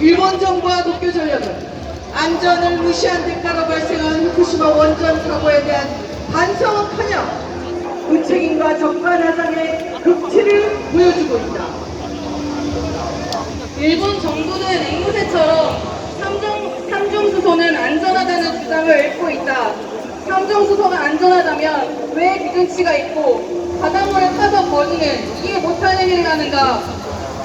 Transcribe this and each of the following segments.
일본 정부와 도쿄 전력은 안전을 무시한 대가로 발생한 후쿠시마 원전 사고에 대한 반성은커녕 무책임과 적반하장의 극치를 보여주고 있다. 일본 정부는 앵무새처럼 삼중수소는 안전하다는 주장을 읊고 있다. 삼중수소가 안전하다면 왜 기준치가 있고 바닷물을 타서 버리는 이해 못할 일이라는가.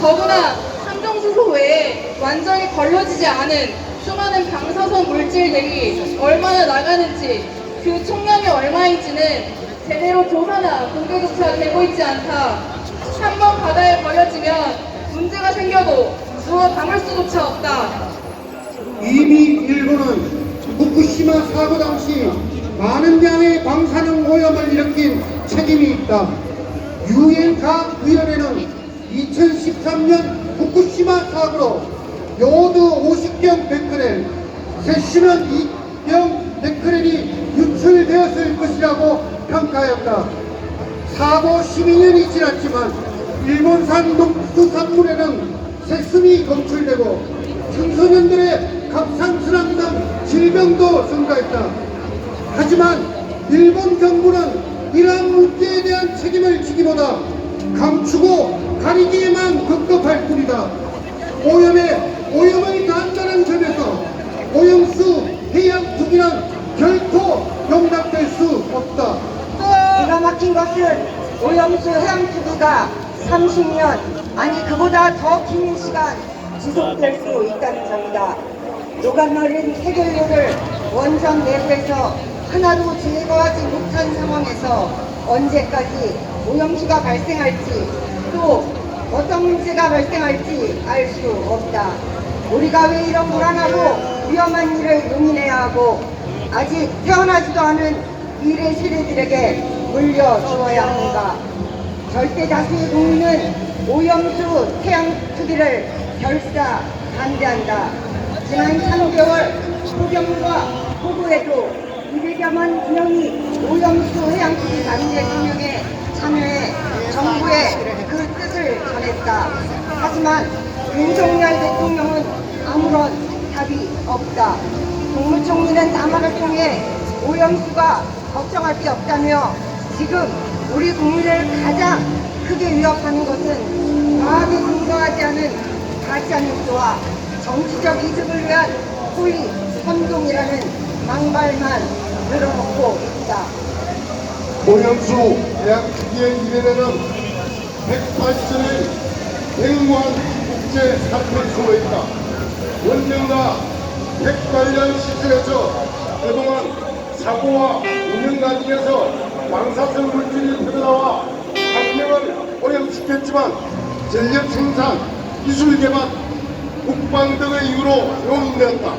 더구나 삼중수소 외에 완전히 걸러지지 않은 수많은 방사선 물질들이 얼마나 나가는지 그 총량이 얼마인지는 제대로 조사나 공개조차 되고 있지 않다. 한번 바다에 버려지면 문제가 생겨도 주워 담을 수조차 없다. 이미 일본은 후쿠시마 사고 당시 많은 양의 방사능 오염을 일으킨 책임이 있다. 유엔 과학위원회는 2013년 후쿠시마 사고로 요드 50경 베크렐, 세슘은 2경 베크렐이 유출되었을 것이라고 평가하였다. 사고 12년이 지났지만 일본산 농수산물에는 세슘이 검출되고 청소년들의 갑상선암 등 질병도 증가했다. 하지만 일본 정부는 이러한 문제에 대한 책임을 지기보다 감추고 가리기에만 급급할 뿐이다. 오염을 다한다는 점에서 오염수 해양 투기는 결코 용납될 수 없다. 기가 막힌 것은 오염수 해양 투기가 30년 아니 그보다 더 긴 시간 지속될 수 있다는 점이다. 녹아내린 해결료를 원전 내부에서 하나도 제거하지 못한 상황에서 언제까지 오염수가 발생할지 또 어떤 문제가 발생할지 알 수 없다. 우리가 왜 이런 불안하고 위험한 일을 용인해야 하고 아직 태어나지도 않은 미래 세대들에게 물려주어야 하는가. 절대 다수의 국민은 오염수 태양 투기를 결사 반대한다. 지난 3개월 폭염과 폭우에도 200여만 명이 오염수 해양 투기 반대 성명에 참여해 정부에 그 뜻을 전했다. 하지만 윤석열 대통령은 아무런 답이 없다. 국무총리는 담화를 통해 오염수가 걱정할 게 없다며 지금 우리 국민을 가장 크게 위협하는 것은 과학에 근거하지 않은 가짜뉴스와 정치적 이득을 위한 호의 선동이라는 망발만 늘어놓고 있다. 오염수 해양 투기의 이래에는 180년의 맹무한 국제 사건이 소모했다. 원전과 108년 시설에서 그동안 사고와 운영 과정에서 방사성 물질이 터져나와 환경을 오염시켰지만 전력 생산, 기술 개발, 국방 등의 이유로 용인되었다.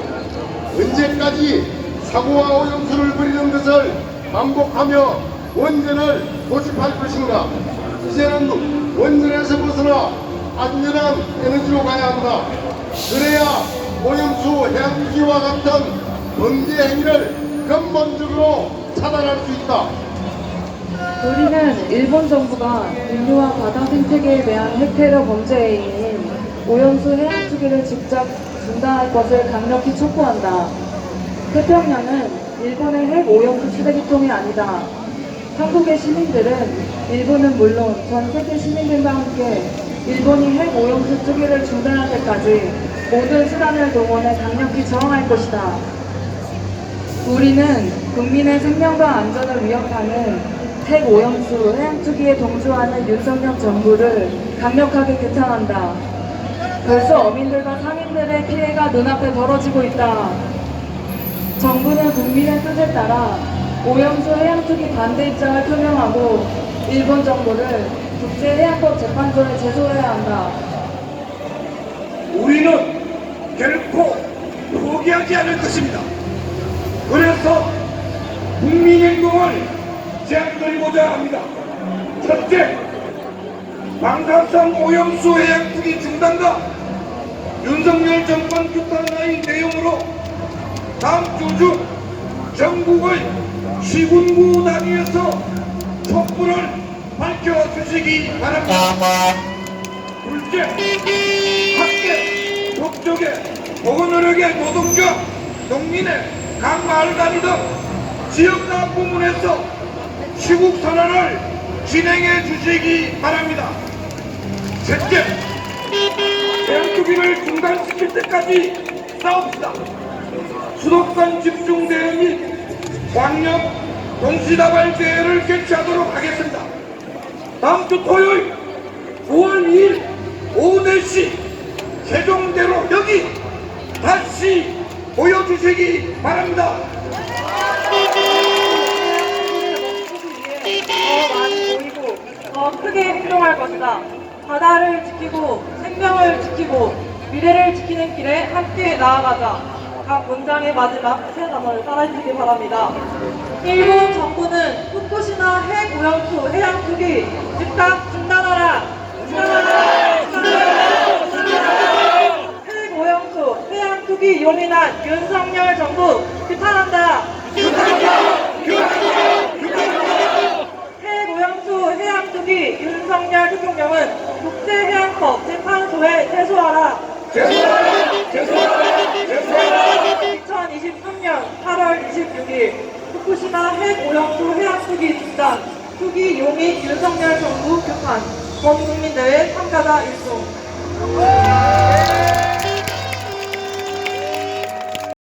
언제까지 사고와 오염수를 버리는 것을 반복하며 원전을 고집할 것인가? 이제는 원전에서 벗어나 안전한 에너지로 가야 한다. 그래야 오염수 해양투기와 같은 범죄 행위를 근본적으로 차단할 수 있다. 우리는 일본 정부가 인류와 바다 생태계에 대한 핵테러 범죄 행위인 오염수 해양 투기를 직접 중단할 것을 강력히 촉구한다. 태평양은 일본의 핵 오염수 쓰레기통이 아니다. 한국의 시민들은 일본은 물론 전 세계 시민들과 함께 일본이 핵 오염수 투기를 중단할 때까지 모든 수단을 동원해 강력히 저항할 것이다. 우리는 국민의 생명과 안전을 위협하는 핵 오염수 해양 투기에 동조하는 윤석열 정부를 강력하게 규탄한다. 벌써 어민들과 상인들의 피해가 눈앞에 벌어지고 있다. 정부는 국민의 뜻에 따라 오염수 해양 투기 반대 입장을 표명하고 일본 정부를 국제해양법 재판소에 제소해야 한다. 우리는 결코 포기하지 않을 것입니다. 그래서 국민행동을 제안드리고자 합니다. 첫째, 방사성 오염수 해양 투기 중단과 윤석열 정권 규탄의 내용으로 다음 주 중 전국의 시군구 단위에서 촛불을 밝혀주시기 바랍니다. 둘째, 학계, 목적의 보건의료계 노동자, 농민의 각 마을 단위 등 지역사업 부문에서 시국 선언을 진행해 주시기 바랍니다. 셋째, 해양투기를 중단시킬 때까지 싸웁시다. 수도권 집중대회 및 광역 동시다발 대회를 개최하도록 하겠습니다. 다음 주 토요일 9월 2일 오후 4시 세종대로 여기 다시 모여주시기 바랍니다. 더 많이 보이고 더 크게 행동할 것이다. 바다를 지키고 생명을 지키고 미래를 지키는 길에 함께 나아가자. 각 문장의 마지막 세 단어를 따라해주시기 바랍니다. 일본 정부는 후쿠시마 핵오염수 해양투기 즉각 중단하라. 중단하라. 중단하라. 중단하라. 핵오염수 해양투기 용인한 윤석열 정부 규탄한다. 규탄한다. 규탄한다. 규탄한다. 핵오염수 해양투기 윤석열 대통령은 국제해양법 재판소에 제소하라. 제소하라. 제소하라. 제소하라. 2023년 8월 26일 후쿠시마 핵오염수 해양투기 중단 투기 용인 윤석열 정부 규탄 범국민대회 참가자 일송